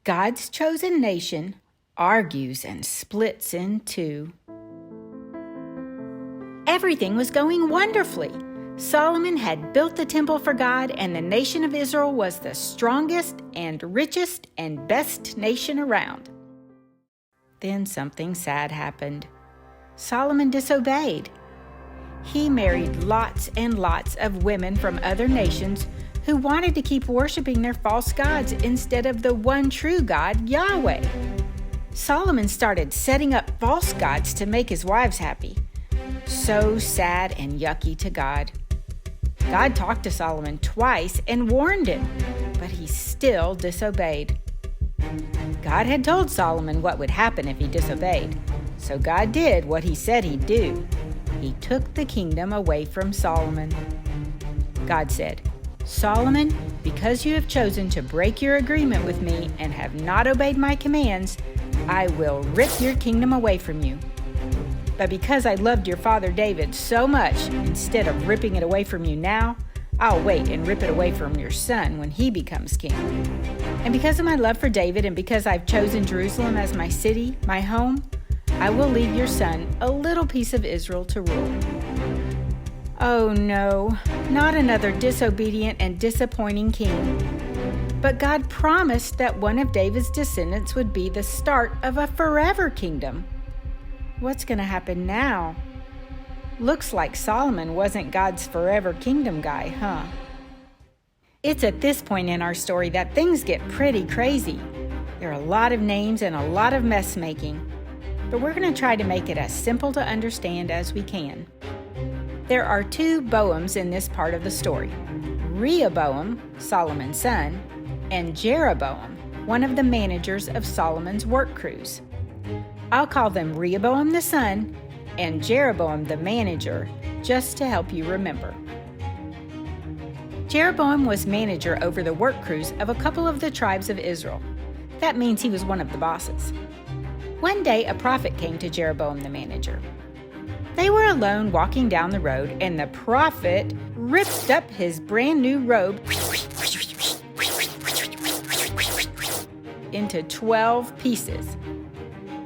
God's chosen nation argues and splits in two. Everything was going wonderfully. Solomon had built the temple for God, and the nation of Israel was the strongest and richest and best nation around. Then something sad happened. Solomon disobeyed. He married lots and lots of women from other nations who wanted to keep worshiping their false gods instead of the one true God, Yahweh. Solomon started setting up false gods to make his wives happy. So sad and yucky to God. God talked to Solomon twice and warned him, but he still disobeyed. God had told Solomon what would happen if he disobeyed, so God did what he said he'd do. He took the kingdom away from Solomon. God said, "Solomon, because you have chosen to break your agreement with me and have not obeyed my commands, I will rip your kingdom away from you. But because I loved your father David so much, instead of ripping it away from you now, I'll wait and rip it away from your son when he becomes king. And because of my love for David and because I've chosen Jerusalem as my city, my home, I will leave your son a little piece of Israel to rule." Oh no, not another disobedient and disappointing king. But God promised that one of David's descendants would be the start of a forever kingdom. What's going to happen now? Looks like Solomon wasn't God's forever kingdom guy, huh? It's at this point in our story that things get pretty crazy. There are a lot of names and a lot of mess making, but we're going to try to make it as simple to understand as we can. There are two Boams in this part of the story: Rehoboam, Solomon's son, and Jeroboam, one of the managers of Solomon's work crews. I'll call them Rehoboam the son and Jeroboam the manager, just to help you remember. Jeroboam was manager over the work crews of a couple of the tribes of Israel. That means he was one of the bosses. One day, a prophet came to Jeroboam the manager. They were alone walking down the road, and the prophet ripped up his brand new robe into 12 pieces.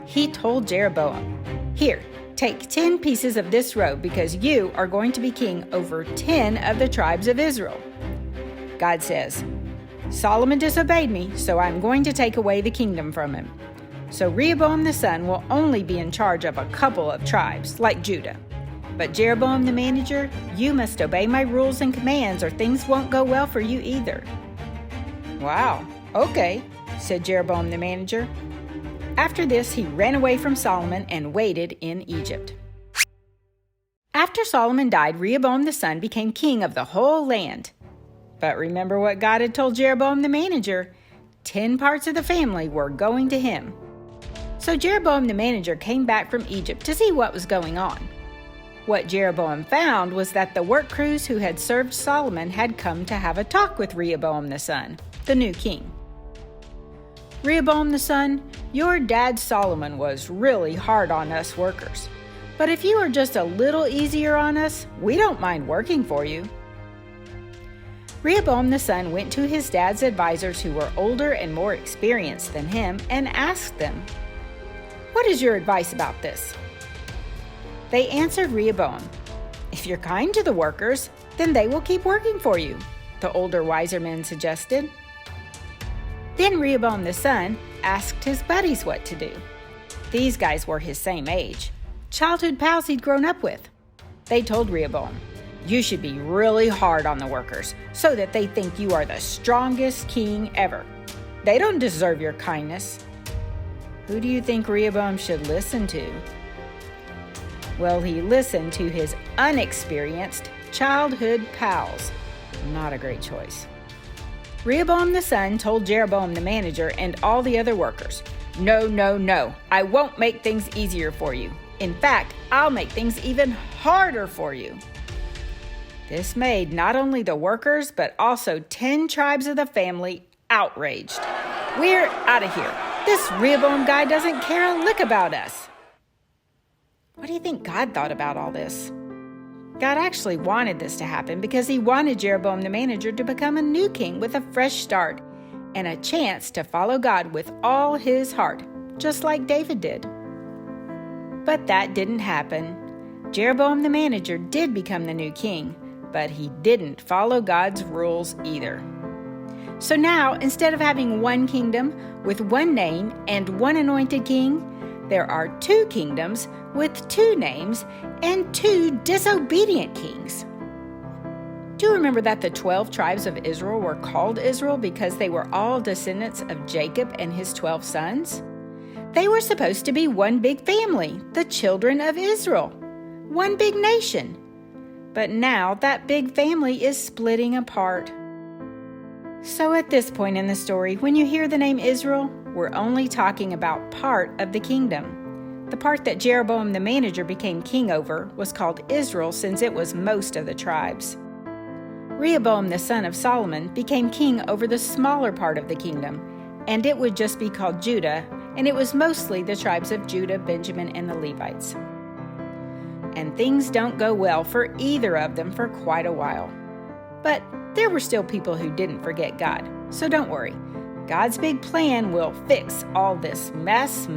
He told Jeroboam, "Here, take 10 pieces of this robe because you are going to be king over 10 of the tribes of Israel." God says, "Solomon disobeyed me, so I'm going to take away the kingdom from him. So Rehoboam the son will only be in charge of a couple of tribes, like Judah. But Jeroboam the manager, you must obey my rules and commands or things won't go well for you either." "Wow, okay," said Jeroboam the manager. After this, he ran away from Solomon and waited in Egypt. After Solomon died, Rehoboam the son became king of the whole land. But remember what God had told Jeroboam the manager: 10 parts of the family were going to him. So Jeroboam the manager came back from Egypt to see what was going on. What Jeroboam found was that the work crews who had served Solomon had come to have a talk with Rehoboam the son, the new king. "Rehoboam the son, your dad Solomon was really hard on us workers. But if you are just a little easier on us, we don't mind working for you." Rehoboam the son went to his dad's advisors who were older and more experienced than him and asked them, "What is your advice about this?" They answered Rehoboam, "If you're kind to the workers, then they will keep working for you," the older, wiser men suggested. Then Rehoboam the son asked his buddies what to do. These guys were his same age, childhood pals he'd grown up with. They told Rehoboam, "You should be really hard on the workers so that they think you are the strongest king ever. They don't deserve your kindness." Who do you think Rehoboam should listen to? Well, he listened to his unexperienced childhood pals. Not a great choice. Rehoboam the son told Jeroboam the manager and all the other workers, "No, no, no, I won't make things easier for you. In fact, I'll make things even harder for you." This made not only the workers, but also 10 tribes of the family outraged. "We're out of here. This Rehoboam guy doesn't care a lick about us." What do you think God thought about all this? God actually wanted this to happen because he wanted Jeroboam the manager to become a new king with a fresh start and a chance to follow God with all his heart, just like David did. But that didn't happen. Jeroboam the manager did become the new king, but he didn't follow God's rules either. So now, instead of having one kingdom with one name and one anointed king, there are two kingdoms with two names and two disobedient kings. Do you remember that the 12 tribes of Israel were called Israel because they were all descendants of Jacob and his 12 sons? They were supposed to be one big family, the children of Israel, one big nation. But now that big family is splitting apart. So at this point in the story, when you hear the name Israel, we're only talking about part of the kingdom. The part that Jeroboam the manager became king over was called Israel since it was most of the tribes. Rehoboam the son of Solomon became king over the smaller part of the kingdom, and it would just be called Judah, and it was mostly the tribes of Judah, Benjamin, and the Levites. And things don't go well for either of them for quite a while. But there were still people who didn't forget God, so don't worry. God's big plan will fix all this mess.